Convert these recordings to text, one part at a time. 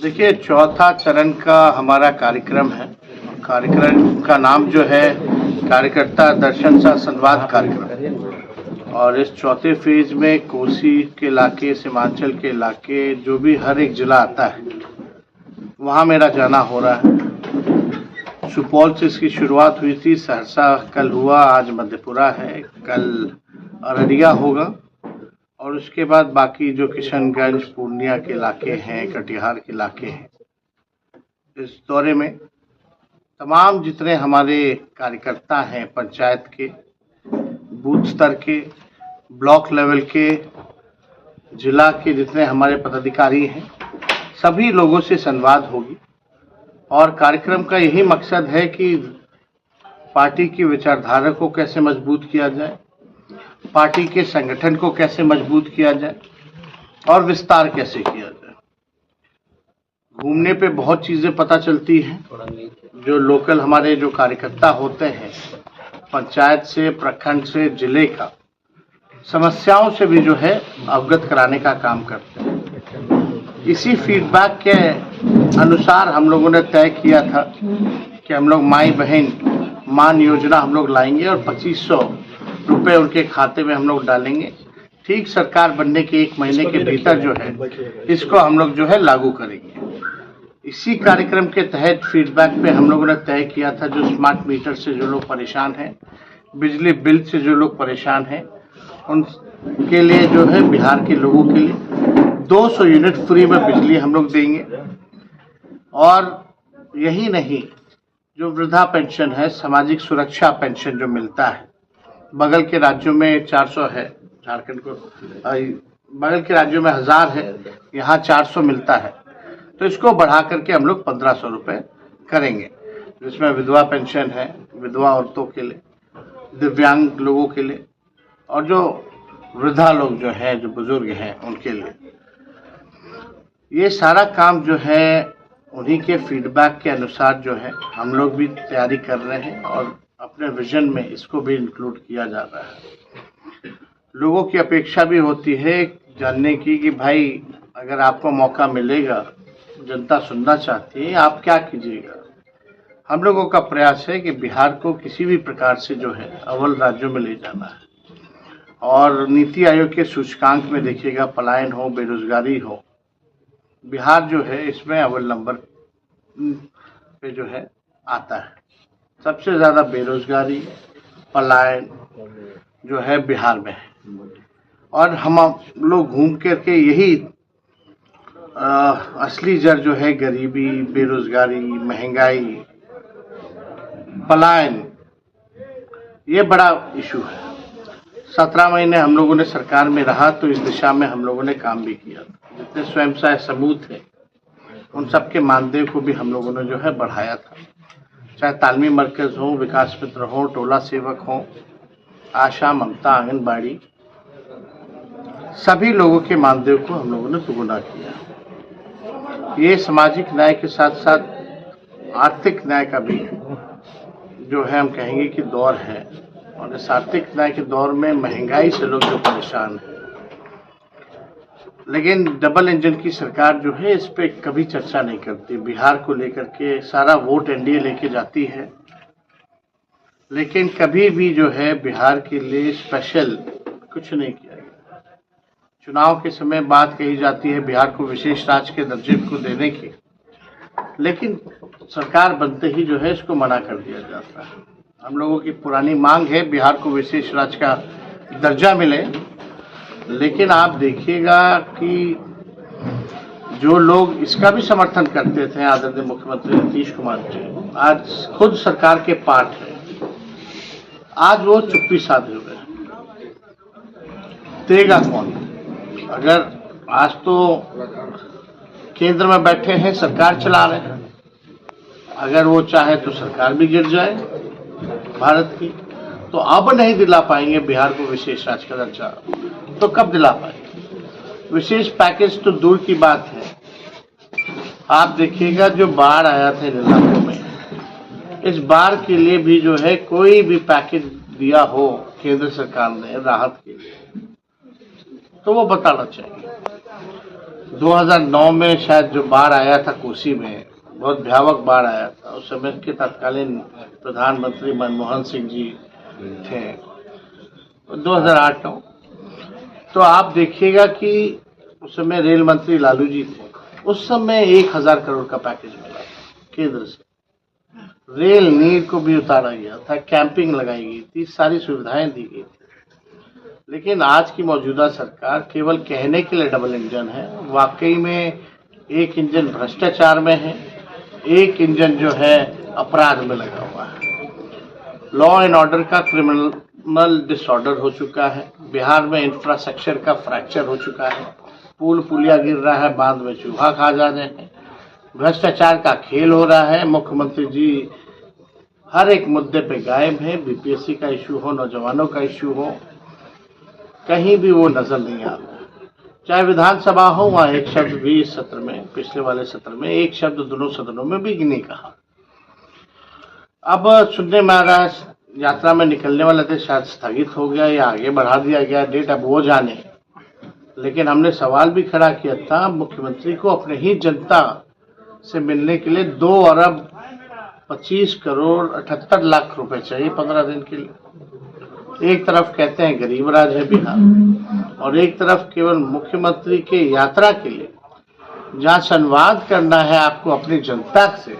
देखिए, चौथा चरण का हमारा कार्यक्रम है। कार्यक्रम का नाम जो है कार्यकर्ता दर्शन सा संवाद कार्यक्रम, और इस चौथे फेज में कोसी के इलाके, सीमांचल के इलाके, जो भी हर एक जिला आता है वहाँ मेरा जाना हो रहा है। सुपौल से इसकी शुरुआत हुई थी, सहरसा कल हुआ, आज मधेपुरा है, कल अररिया होगा, और उसके बाद बाकी जो किशनगंज, पूर्णिया के इलाके हैं, कटिहार के इलाके हैं। इस दौरे में तमाम जितने हमारे कार्यकर्ता हैं, पंचायत के, बूथ स्तर के, ब्लॉक लेवल के, जिला के जितने हमारे पदाधिकारी हैं, सभी लोगों से संवाद होगी। और कार्यक्रम का यही मकसद है कि पार्टी की विचारधारा को कैसे मजबूत किया जाए, पार्टी के संगठन को कैसे मजबूत किया जाए और विस्तार कैसे किया जाए। घूमने पे बहुत चीज़ें पता चलती हैं। जो लोकल हमारे जो कार्यकर्ता होते हैं, पंचायत से, प्रखंड से, जिले का समस्याओं से भी जो है अवगत कराने का काम करते हैं। इसी फीडबैक के अनुसार हम लोगों ने तय किया था कि हम लोग माई बहन मान योजना हम लोग लाएंगे और 2500 रुपए उनके खाते में हम लोग डालेंगे। ठीक सरकार बनने के 1 महीने के भीतर जो है इसको हम लोग जो है लागू करेंगे। इसी कार्यक्रम के तहत फीडबैक पे हम लोगों ने तय किया था, जो स्मार्ट मीटर से जो लोग परेशान हैं, बिजली बिल से जो लोग परेशान हैं, उनके लिए जो है बिहार के लोगों के लिए 200 यूनिट फ्री में बिजली हम लोग देंगे। और यही नहीं, जो वृद्धा पेंशन है, सामाजिक सुरक्षा पेंशन जो मिलता है, बगल के राज्यों में 400 है, झारखंड को बगल के राज्यों में 1000 है, यहाँ 400 मिलता है, तो इसको बढ़ा करके हम लोग 1500 रुपये करेंगे, जिसमें विधवा पेंशन है, विधवा औरतों के लिए, दिव्यांग लोगों के लिए, और जो वृद्धा लोग जो हैं, जो बुजुर्ग हैं, उनके लिए। ये सारा काम जो है उन्हीं के फीडबैक के अनुसार जो है हम लोग भी तैयारी कर रहे हैं और अपने विजन में इसको भी इंक्लूड किया जा रहा है। लोगों की अपेक्षा भी होती है जानने की कि भाई अगर आपको मौका मिलेगा, जनता सुनना चाहती है, आप क्या कीजिएगा। हम लोगों का प्रयास है कि बिहार को किसी भी प्रकार से जो है अव्वल राज्यों में ले जाना है। और नीति आयोग के सूचकांक में देखिएगा, पलायन हो, बेरोजगारी हो, बिहार जो है इसमें अव्वल नंबर पे जो है आता है। सबसे ज़्यादा बेरोजगारी, पलायन जो है बिहार में है। और हम लोग घूम करके यही असली जड़ जो है गरीबी, बेरोजगारी, महंगाई, पलायन, ये बड़ा इशू है। 17 महीने हम लोगों ने सरकार में रहा तो इस दिशा में हम लोगों ने काम भी किया। जितने स्वयं सहायता समूह थे उन सबके मानदेय को भी हम लोगों ने जो है बढ़ाया था। चाहे तालमी मरकज हो, विकास मित्र हो, टोला सेवक हो, आशा, ममता, आंगनबाड़ी, सभी लोगों के मानदेय को हम लोगों ने दुगुना किया। ये सामाजिक न्याय के साथ साथ आर्थिक न्याय का भी जो है हम कहेंगे कि दौर है। और इस आर्थिक न्याय के दौर में महंगाई से लोग जो परेशान हैं, लेकिन डबल इंजन की सरकार जो है इस पे कभी चर्चा नहीं करती। बिहार को लेकर के सारा वोट एनडीए लेके जाती है, लेकिन कभी भी जो है बिहार के लिए स्पेशल कुछ नहीं किया गया। चुनाव के समय बात कही जाती है बिहार को विशेष राज्य के दर्जे को देने की, लेकिन सरकार बनते ही जो है इसको मना कर दिया जाता है। हम लोगों की पुरानी मांग है बिहार को विशेष राज्य का दर्जा मिले, लेकिन आप देखिएगा कि जो लोग इसका भी समर्थन करते थे, आदरणीय मुख्यमंत्री नीतीश कुमार जी, आज खुद सरकार के पार्ट है, आज वो चुप्पी साधे हुए हैं। देगा कौन? अगर आज तो केंद्र में बैठे हैं, सरकार चला रहे हैं, अगर वो चाहे तो सरकार भी गिर जाए भारत की, तो अब नहीं दिला पाएंगे बिहार को विशेष राज्य का दर्जा, तो कब दिला पाएंगे? विशेष पैकेज तो दूर की बात है। आप देखिएगा जो बाढ़ आया था इन इलाकों में, इस बाढ़ के लिए भी जो है कोई भी पैकेज दिया हो केंद्र सरकार ने राहत के लिए, तो वो बताना चाहिए। 2009 में शायद जो बाढ़ आया था कोसी में, बहुत भयावह बाढ़ आया था, उस समय के तत्कालीन प्रधानमंत्री मनमोहन सिंह जी थे, 2008-9। तो आप देखिएगा कि उस समय रेल मंत्री लालू जी थे। उस समय 1000 करोड़ का पैकेज मिला केंद्र से, रेल नीर को भी उतारा गया था, कैंपिंग लगाई गई थी, सारी सुविधाएं दी गई थी। लेकिन आज की मौजूदा सरकार केवल कहने के लिए डबल इंजन है, वाकई में एक इंजन भ्रष्टाचार में है, एक इंजन जो है अपराध में लगा हुआ है। लॉ एंड ऑर्डर का क्रिमिनल डिसऑर्डर हो चुका है, बिहार में इंफ्रास्ट्रक्चर का फ्रैक्चर हो चुका है, पुल पुलिया गिर रहा है, बांध में चूहा खा जा रहे हैं, भ्रष्टाचार का खेल हो रहा है। मुख्यमंत्री जी हर एक मुद्दे पे गायब है, बीपीएससी का इशू हो, नौजवानों का इशू हो, कहीं भी वो नजर नहीं आ रहा है। चाहे विधानसभा हो, वहाँ एक शब्द भी इस सत्र में, पिछले वाले सत्र में एक शब्द दोनों सदनों में भी नहीं कहा। अब सुनने में आ रहा है यात्रा में निकलने वाले थे, शायद स्थगित हो गया या आगे बढ़ा दिया गया डेट, अब वो जाने। लेकिन हमने सवाल भी खड़ा किया था मुख्यमंत्री को अपने ही जनता से मिलने के लिए 2 अरब 25 करोड़ 78 लाख रुपए चाहिए 15 दिन के लिए। एक तरफ कहते हैं गरीब राज है बिहार, और एक तरफ केवल मुख्यमंत्री के यात्रा के लिए जहाँ संवाद करना है आपको अपनी जनता से,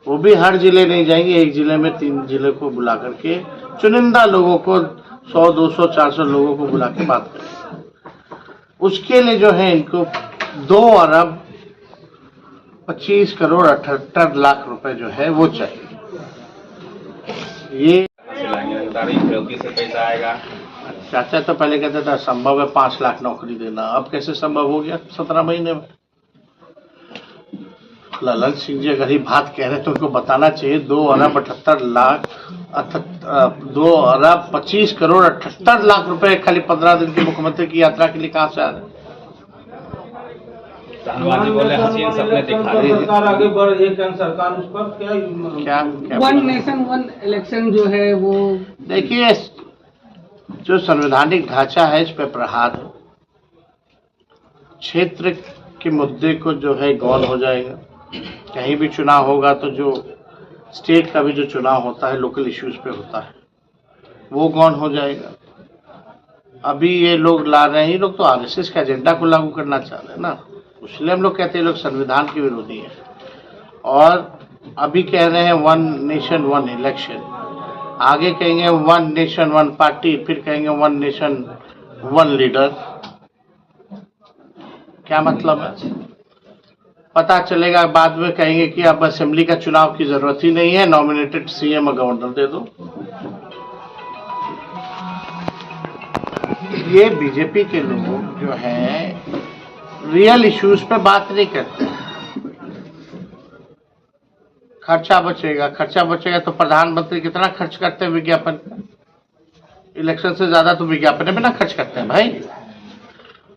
वो भी हर जिले नहीं जाएंगे, एक जिले में 3 जिले को बुला करके चुनिंदा लोगों को 100, 200, 400 लोगों को बुला के बात करेंगे। उसके लिए जो है इनको 2 अरब 25 करोड़ 78 लाख रुपए जो है वो चाहिए। ये से पैसा आएगा। चाचा तो पहले कहते था संभव है 5 लाख नौकरी देना, अब कैसे संभव हो गया 17 महीने में? ललन सिंह जी अगर ही बात कह रहे तो उनको बताना चाहिए 2 अरब 25 करोड़ 78 लाख रुपए खाली 15 दिन की मुख्यमंत्री की यात्रा के लिए कहां से आ रहे हैं? सरकार आगे बढ़ रही है, सरकार उस पर क्या वन नेशन वन इलेक्शन जो है वो, देखिए जो संवैधानिक ढांचा है इस पे प्रहार है। क्षेत्र के मुद्दे को जो है गौन हो जाएगा। कहीं भी चुनाव होगा तो जो स्टेट का भी जो चुनाव होता है लोकल इश्यूज पे होता है, वो गौन हो जाएगा। अभी ये लोग ला रहे हैं, ये लोग तो आरएसएस के एजेंडा को लागू करना चाह रहे हैं ना, इसलिए हम लोग कहते हैं लोग संविधान के विरोधी हैं। और अभी कह रहे हैं 1 नेशन 1 इलेक्शन, आगे कहेंगे 1 नेशन 1 पार्टी, फिर कहेंगे 1 नेशन 1 लीडर। क्या मतलब है? पता चलेगा बाद में कहेंगे कि अब असेंबली का चुनाव की जरूरत ही नहीं है, नॉमिनेटेड सीएम और गवर्नर दे दो। ये बीजेपी के लोग जो हैं रियल इश्यूज पे बात नहीं करते हैं। खर्चा बचेगा तो प्रधानमंत्री कितना खर्च करते हैं विज्ञापन का? इलेक्शन से ज्यादा तो विज्ञापन में ना खर्च करते हैं भाई।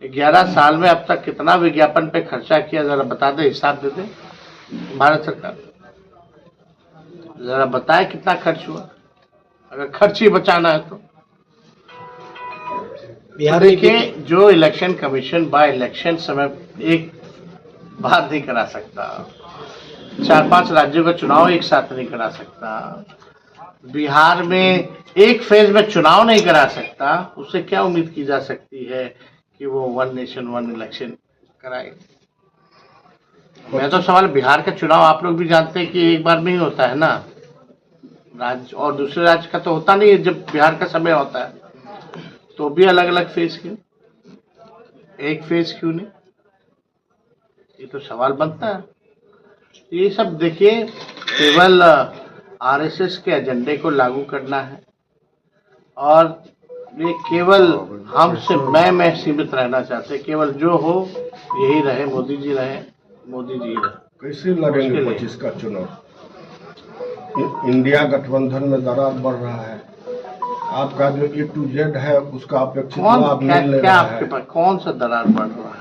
11 साल में अब तक कितना विज्ञापन पे खर्चा किया, जरा बता दे, हिसाब दे दे भारत सरकार, जरा बताए कितना खर्च हुआ, अगर खर्च ही बचाना है तो। देखिए जो इलेक्शन कमीशन बाय इलेक्शन समय एक बात नहीं करा सकता, 4-5 राज्यों का चुनाव एक साथ नहीं करा सकता, बिहार में एक फेज में चुनाव नहीं करा सकता, उससे क्या उम्मीद की जा सकती है कि वो 1 नेशन 1 इलेक्शन कराए? मैं तो सवाल, बिहार का चुनाव आप लोग भी जानते हैं कि एक बार में ही होता है ना, राज्य और दूसरे राज्य का तो होता नहीं है। जब बिहार का समय होता है तो भी अलग अलग फेज क्यों, एक फेज क्यों नहीं? ये तो सवाल बनता है। ये सब देखिए केवल आरएसएस के एजेंडे को लागू करना है, और ये केवल हमसे मैं सीमित रहना चाहते, केवल जो हो यही रहे, मोदी जी रहे, मोदी जी रहे। कैसे लड़ेंगे 25 का चुनाव? इंडिया गठबंधन में दरार बढ़ रहा है, आपका जो A to Z है उसका अपेक्षित लाभ नहीं ले रहा है। कौन सा दरार बढ़ रहा है?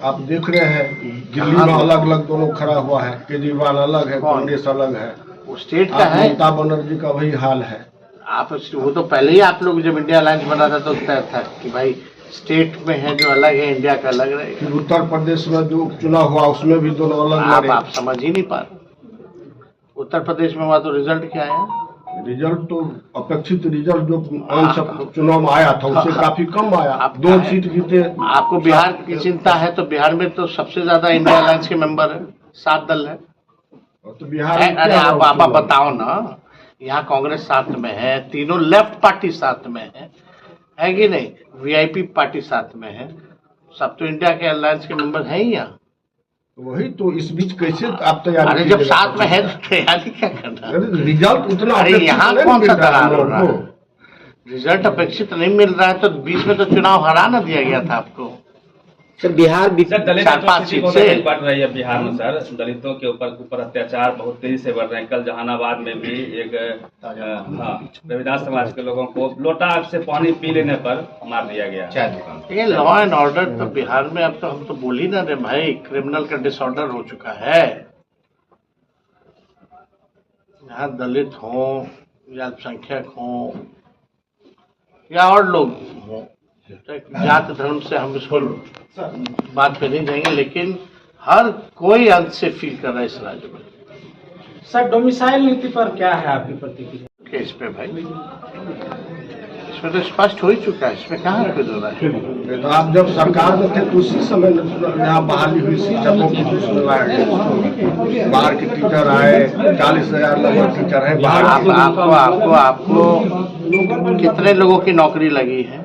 आप देख रहे हैं दिल्ली में अलग अलग दोनों खड़ा हुआ है, केजरीवाल अलग है, कांग्रेस अलग है, वो स्टेट का है। ममता बनर्जी का वही हाल है। आप वो तो पहले ही आप लोग जब इंडिया अलायंस बना था तो तय था कि भाई स्टेट में है जो अलग है, इंडिया का अलग रहेगा। फिर उत्तर प्रदेश में जो चुनाव हुआ उसमें भी दोनों अलग लड़े। आप समझ ही नहीं पा रहे। उत्तर प्रदेश में हुआ तो रिजल्ट क्या आया? रिजल्ट तो अपेक्षित रिजल्ट जो सब चुनाव में आया था उससे काफी कम आया। 2 सीट जीते। आपको बिहार की चिंता है तो बिहार में तो सबसे ज्यादा इंडिया अलायंस के मेंबर है, 7 दल है। तो बिहार में अरे आप बताओ ना, यहाँ कांग्रेस साथ में है, तीनों लेफ्ट पार्टी साथ में है कि नहीं? वीआईपी पार्टी साथ में है, सब तो इंडिया के अलायंस के मेंबर हैं ही यहाँ। वही तो इस बीच कैसे आप तैयारी? अरे जब साथ में है तो तैयारी क्या करना? रिजल्ट उतना अरे यहाँ कौन सा दरार हो रहा है? रिजल्ट अपेक्षित नहीं मिल रहा है तो बीच में तो चुनाव हरा ना दिया गया था आपको। सर बिहार सर दलित 4-5 सीट बहुत से अधिक बढ़ रही है बिहार में सर। दलितों के ऊपर अत्याचार बहुत तेजी से बढ़ रहे हैं। कल जहानाबाद में भी एक रविदास समाज के लोगों को लोटा से पानी पी लेने पर मार दिया गया। ये लॉ एंड ऑर्डर तो बिहार में अब तो हम तो बोल ही ना रहे भाई, क्रिमिनल का डिसऑर्डर हो चुका है। यहाँ दलित हो या अल्पसंख्यक हो या और लोग हो, जात धर्म से हम इसको बात पे नहीं जाएंगे, लेकिन हर कोई अंत से फील कर रहा है इस राज्य में। सर डोमिसाइल नीति पर क्या है आपकी प्रतिक्रिया? केस पे भाई, इसमें तो स्पष्ट हो ही चुका है, इसमें कहाँ कोई दो रहा है। तो आप जब सरकार में थे तो उसी समय यहाँ बहाली हुई शिक्षकों की सुनवाई गई। बाहर के टीचर आए, 40,000 नंबर टीचर है बाहर। आपको कितने लोगों की नौकरी लगी है?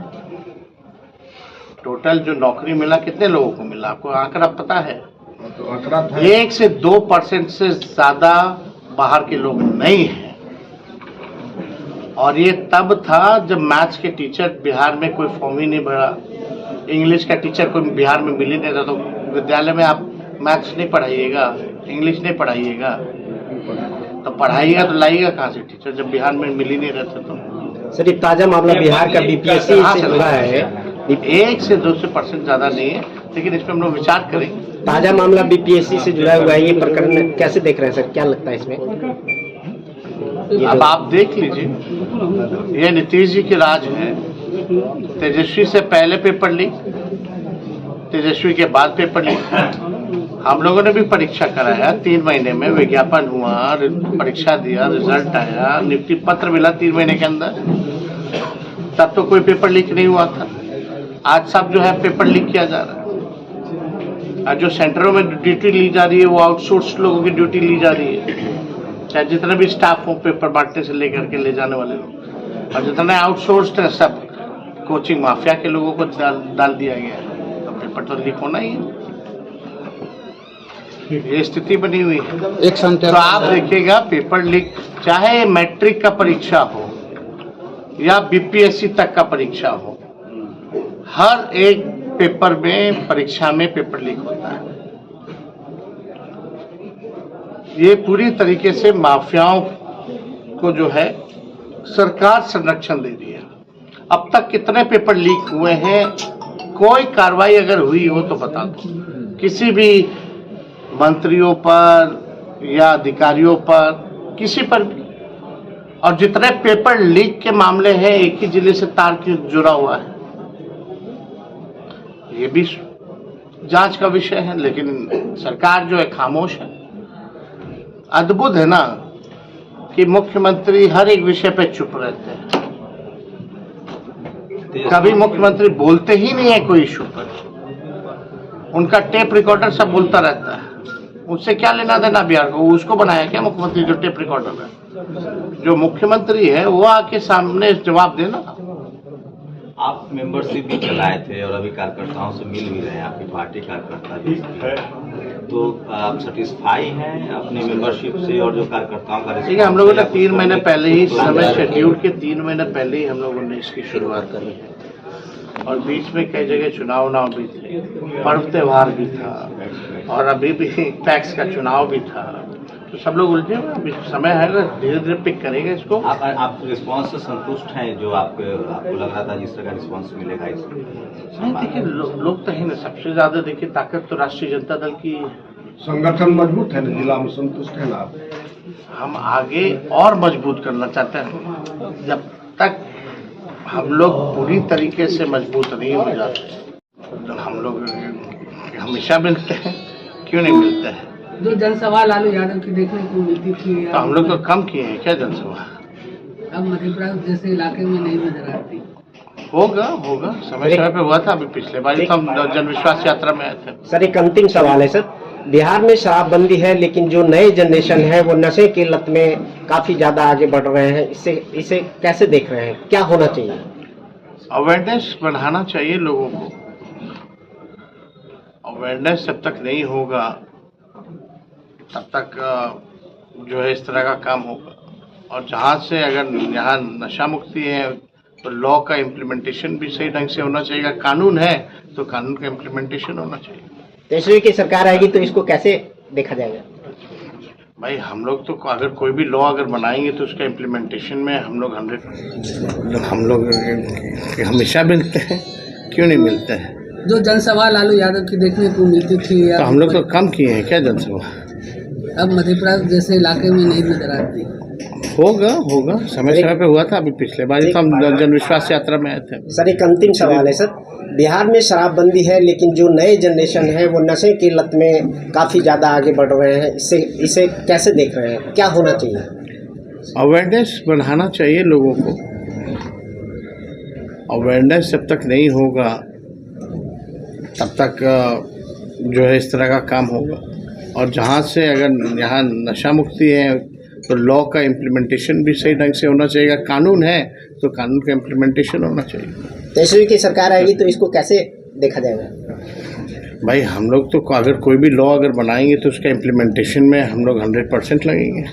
टोटल जो नौकरी मिला कितने लोगों को मिला? आपको आंकड़ा पता है? तो आंकड़ा था 1 से 2% से ज्यादा बाहर के लोग नहीं हैं। और ये तब था जब मैथ्स के टीचर बिहार में कोई फॉर्म ही नहीं भरा, इंग्लिश का टीचर कोई बिहार में मिल ही नहीं रहा। तो विद्यालय में आप मैथ्स नहीं पढ़ाइएगा, इंग्लिश नहीं पढ़ाइएगा, तो पढ़ाइएगा तो लाइएगा कहाँ से टीचर जब बिहार में मिल ही नहीं रहते? तो सर ये ताजा मामला बिहार का बीपीएससी से जुड़ा है। 1 से 2% ज्यादा नहीं है, लेकिन इस पर हम लोग विचार करेंगे। ताजा मामला बीपीएससी से जुड़ा हुआ है, ये प्रकरण कैसे देख रहे हैं सर? क्या लगता है इसमें? अब आप देख लीजिए, ये नीतीश जी की राज है। तेजस्वी से पहले पेपर लीक, तेजस्वी के बाद पेपर लीक। हम लोगों ने भी परीक्षा कराया, 3 महीने में विज्ञापन हुआ, परीक्षा दिया, रिजल्ट आया, नियुक्ति पत्र मिला 3 महीने के अंदर। तब तो कोई पेपर लीक नहीं हुआ था। आज सब जो है पेपर लीक किया जा रहा है। आज जो सेंटरों में ड्यूटी ली जा रही है वो आउटसोर्स लोगों की ड्यूटी ली जा रही है। चाहे जितने भी स्टाफ हो, पेपर बांटने से लेकर के ले जाने वाले लोग, और जितने आउटसोर्स्ड है सब कोचिंग माफिया के लोगों को डाल दिया गया है। तो पेपर तो लीक होना ही है। ये स्थिति बनी हुई है। तो आप देखिएगा पेपर लीक, चाहे मैट्रिक का परीक्षा हो या बीपीएससी तक का परीक्षा हो, हर एक पेपर में, परीक्षा में पेपर लीक होता है। ये पूरी तरीके से माफियाओं को जो है सरकार संरक्षण दे रही है। अब तक कितने पेपर लीक हुए हैं? कोई कार्रवाई अगर हुई हो तो बता दो, किसी भी मंत्रियों पर या अधिकारियों पर, किसी पर भी। और जितने पेपर लीक के मामले हैं, एक ही जिले से तार की जुड़ा हुआ है। ये भी जांच का विषय है, लेकिन सरकार जो है खामोश है। अद्भुत है ना कि मुख्यमंत्री हर एक विषय पे चुप रहते हैं। कभी मुख्यमंत्री बोलते ही नहीं है कोई इशू पर। उनका टेप रिकॉर्डर सब बोलता रहता है। उससे क्या लेना देना बिहार को? उसको बनाया क्या मुख्यमंत्री जो टेप रिकॉर्डर है? जो मुख्यमंत्री है वो आके सामने जवाब देना। आप मेंबरशिप भी चलाए थे और अभी कार्यकर्ताओं से मिल भी रहे हैं, आपकी पार्टी कार्यकर्ता भी है, तो आप सेटिस्फाई हैं अपनी मेंबरशिप से? और जो कार्यकर्ताओं का ठीक है, हम लोगों ने 3 महीने पहले ही, समय शेड्यूल के 3 महीने पहले ही हम लोगों ने इसकी शुरुआत करी है। और बीच में कई जगह चुनाव भी थे, पर्व त्योहार भी था, और अभी भी टैक्स का चुनाव भी था। तो सब लोग उलझे हुए, अभी समय है, धीरे धीरे पिक करेंगे इसको। आप रिस्पांस से संतुष्ट हैं? जो आपको लग रहा था जिस तरह का रिस्पांस मिलेगा इसमें? नहीं, देखिए लोग तो है ना, सबसे ज्यादा देखिए ताकत तो राष्ट्रीय जनता दल की है। संगठन मजबूत है ना, जिला में संतुष्ट है ना आप? हम आगे और मजबूत करना चाहते हैं। जब तक हम लोग पूरी तरीके से मजबूत नहीं हो जाते, तो हम लोग हमेशा मिलते हैं, क्यों नहीं मिलते हैं। जो जनसभा लालू यादव की देखने को मिलती थी, तो हम लोग तो कम किए हैं क्या जनसभा, अब मध्यप्रदेश जैसे इलाके में नहीं नजर आती। होगा होगा, समय समय पे हुआ था। अभी पिछले बार तो हम जन विश्वास यात्रा में आए थे। सर एक अंतिम सवाल है सर, बिहार में शराबबंदी है लेकिन जो नए जनरेशन है वो नशे की लत में काफी ज्यादा आगे बढ़ रहे हैं, इसे कैसे देख रहे हैं, क्या होना चाहिए? अवेयरनेस बढ़ाना चाहिए लोगों को। अवेयरनेस जब तक नहीं होगा तब तक जो है इस तरह का काम होगा। और जहाँ से अगर यहाँ नशा मुक्ति है तो लॉ का इम्प्लीमेंटेशन भी सही ढंग से होना चाहिए। कानून है तो कानून का इम्प्लीमेंटेशन होना चाहिए। तेजस्वी की सरकार आएगी तो इसको कैसे देखा जाएगा? भाई हम लोग तो अगर कोई भी लॉ अगर बनाएंगे तो उसका इम्प्लीमेंटेशन में हम लोग हमेशा मिलते हैं, क्यों नहीं मिलते हैं। जो जनसभा लालू यादव की देखने को मिलती थी, तो हम लोग तो कम किए हैं क्या जनसभा, अब मध्यप्रदेश जैसे इलाके में नहीं नजर आती। होगा होगा, समय समय पे हुआ था। अभी पिछले बार तो हम जन विश्वास यात्रा में आए थे। सर एक अंतिम सवाल है सर, बिहार में शराबबंदी है लेकिन जो नए जनरेशन है वो नशे की लत में काफी ज्यादा आगे बढ़ रहे हैं, इसे कैसे देख रहे हैं, क्या होना चाहिए? अवेयरनेस बढ़ाना चाहिए लोगों को। अवेयरनेस जब तक नहीं होगा तब तक जो है इस तरह का काम होगा। और जहाँ से अगर यहाँ नशा मुक्ति है तो लॉ का इम्प्लीमेंटेशन भी सही ढंग से होना चाहिए। कानून है तो कानून का इम्प्लीमेंटेशन होना चाहिए। तेजस्वी की सरकार आएगी तो इसको कैसे देखा जाएगा? भाई हम लोग तो अगर कोई भी लॉ अगर बनाएंगे तो उसका इम्प्लीमेंटेशन में हम लोग 100% लगेंगे।